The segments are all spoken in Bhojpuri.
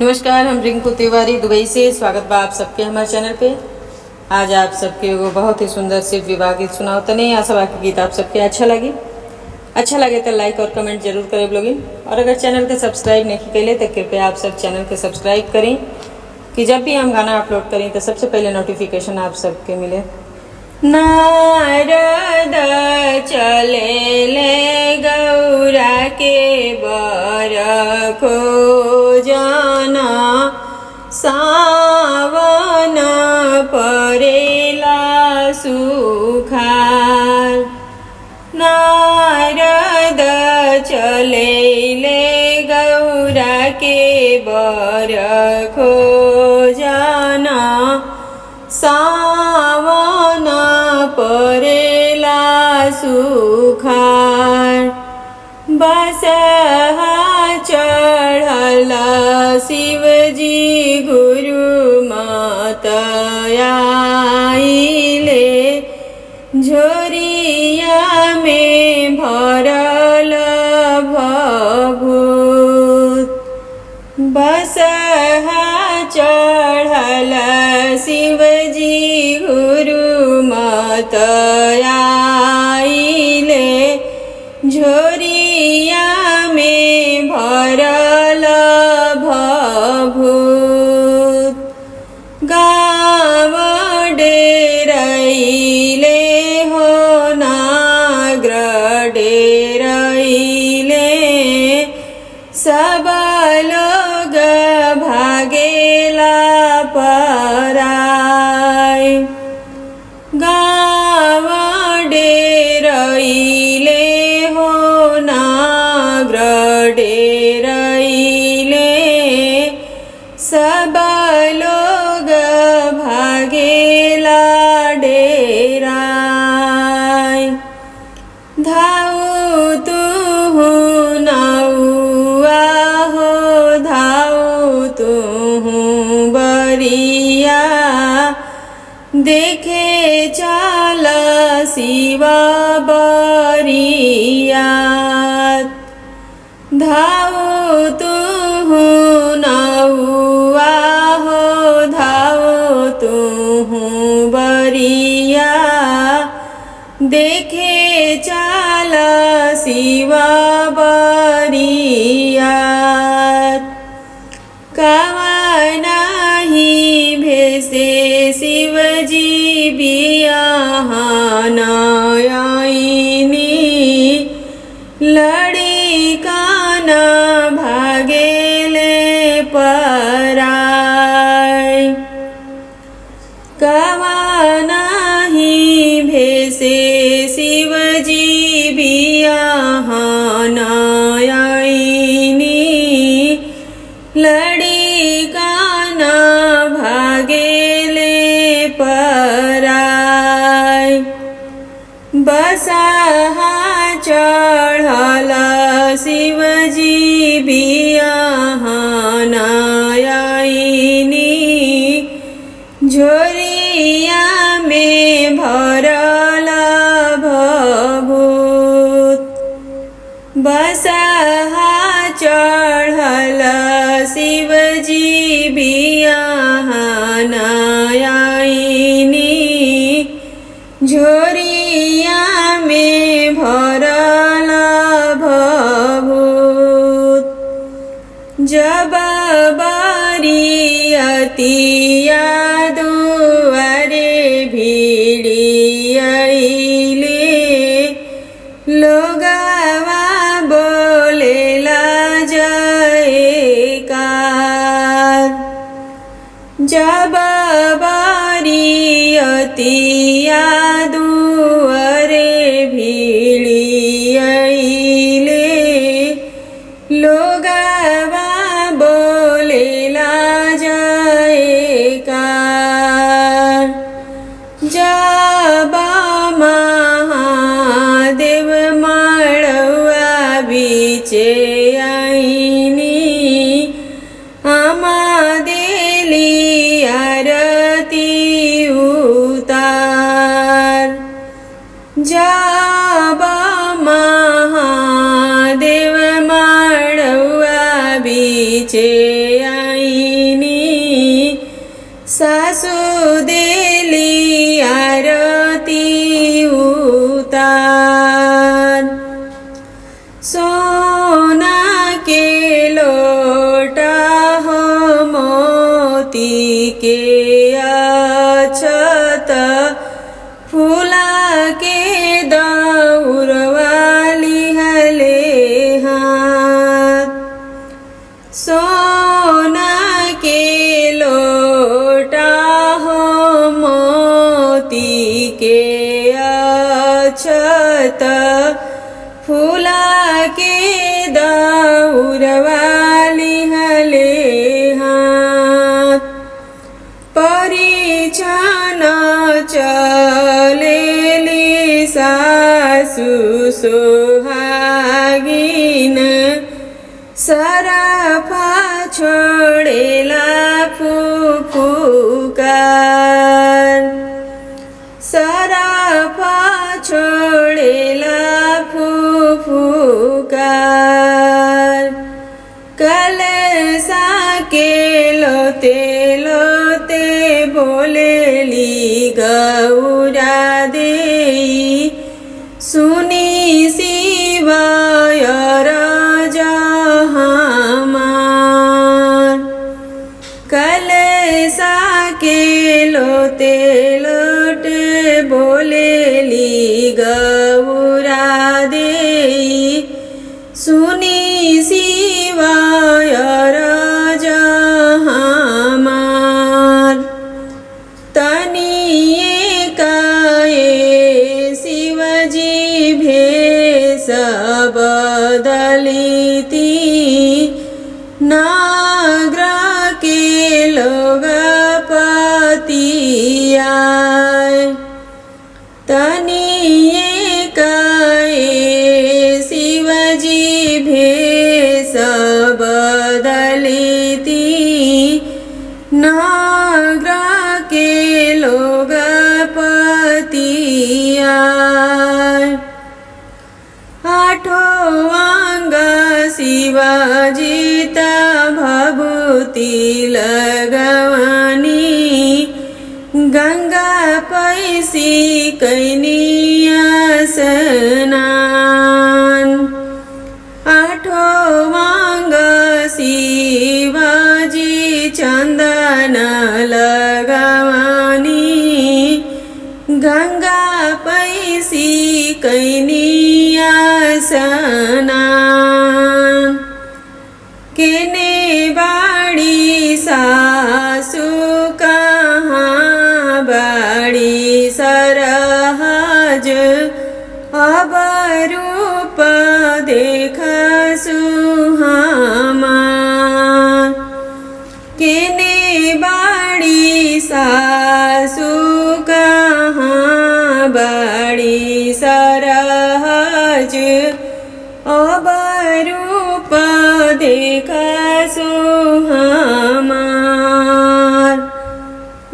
नमस्कार, हम रिंकू तिवारी दुबई से। स्वागत बा आप सबके हमारे चैनल पे। आज आप सबके एगो बहुत ही सुंदर शिव विवाह गीत सुनाओ तनी। आशा बा गीत आप सबके अच्छा लगे तो लाइक और कमेंट जरूर करें लोगिन। और अगर चैनल के सब्सक्राइब नहीं कैले तो कृपया आप सब चैनल के सब्सक्राइब करें कि जब भी हम गाना अपलोड करें तो सबसे पहले नोटिफिकेशन आप सबके मिले। नारद चले ले गौरा के बर खोजना, सावन परेला सुखार। नारद चले ले गौरा के बर खोजना, सावन परेला सुखार। बसहा चढ़ल शिवजी गुरु मातया आइले, झोरिया में भरल भभूत। बसहा चढ़ल शिवजी गुरु मातया आइले, झोरिया में भरल भभूत। गाँव डेरैले हो नाग्र डेरैले, सब लोग भागेला पराय। गाँव डेरैले हो नाग्र डेरैले, सब लोग भागेला डेराय। धाऊ तुहु नौआ हो धाऊ तुहु बरिया, देखे चल शिवा बरियात। धाऊ तुहु नौआ हो धाऊ तुहु बरिया, देखे चल शिवा बरियात। कवनाहि भेसे शिवजी बियाहन आइनी, लड़िकन भागेले पराय। कवनाहि भेसे शिवजी बियाहन आइनी, लड़िकन भागेले पराय। बसहा चढ़ल शिवजी बियाहन आइनी, झोरिया में भरल भभूत। बसहा चढ़ल शिवजी बियाहन आइनी, झोरिया में भरल भभूत। जब बरियतिया दुआरे भिड़ी आइले, लोगवा बोलेला जयकार। जब बरियतिया दुआरे भिड़ी आइले, लोगवा बोलेला जयकार। जब महादेव मड़वा बीचे आइनी, आमा देली आरती उतार। जब महादेव मड़वा बीचे आईनी सासू देली आरती उतार सोना के लोटा हो मोती के अक्षत फूला के दौरवाली हले हाथ सोना के लोटा हो मोती के अक्षत फूला के दौरवाली हले हाथ परिछन चलेली सासु सोहागिन सरफा छोड़ेला फुफुकार सरफा छोड़ेला फुफुकार कलसा के लोते लोते बोलेली गौरा देई सुनी शिवाय हमार कलसा के लोते लोटे बोलेली गौरा देई सुनी शिवाय हमार तनिए काए शिवजी भेष बदलिती नाग्रा के लोग पतियाय तनिए काए शिवजी भेष बदलिती नाग्रा के लोग पतियाय आठों अंग शिवाजी भभूति लगवानी गंगा पैसी कैनिया स्नान आठों अंग शिवाजी चंदन लगवानी गंगा पैसी कैनिया स्नान केने बाड़ी सासु कहाँ बाड़ी सरहज अब रूप देख सुहामान केने बाड़ी सासु कहाँ बाड़ी सरहज अब रूप देख सुहामार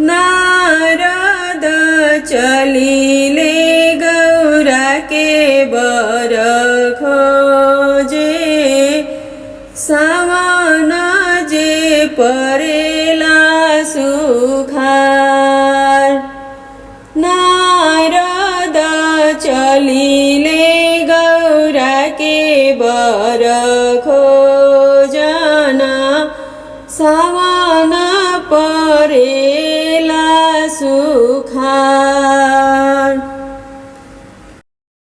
नारद चलिले गौरा के बर खोजे सावन जे परेला सुखार नारद चलिले गौरा के बर खोजना सावन परेला सुखार।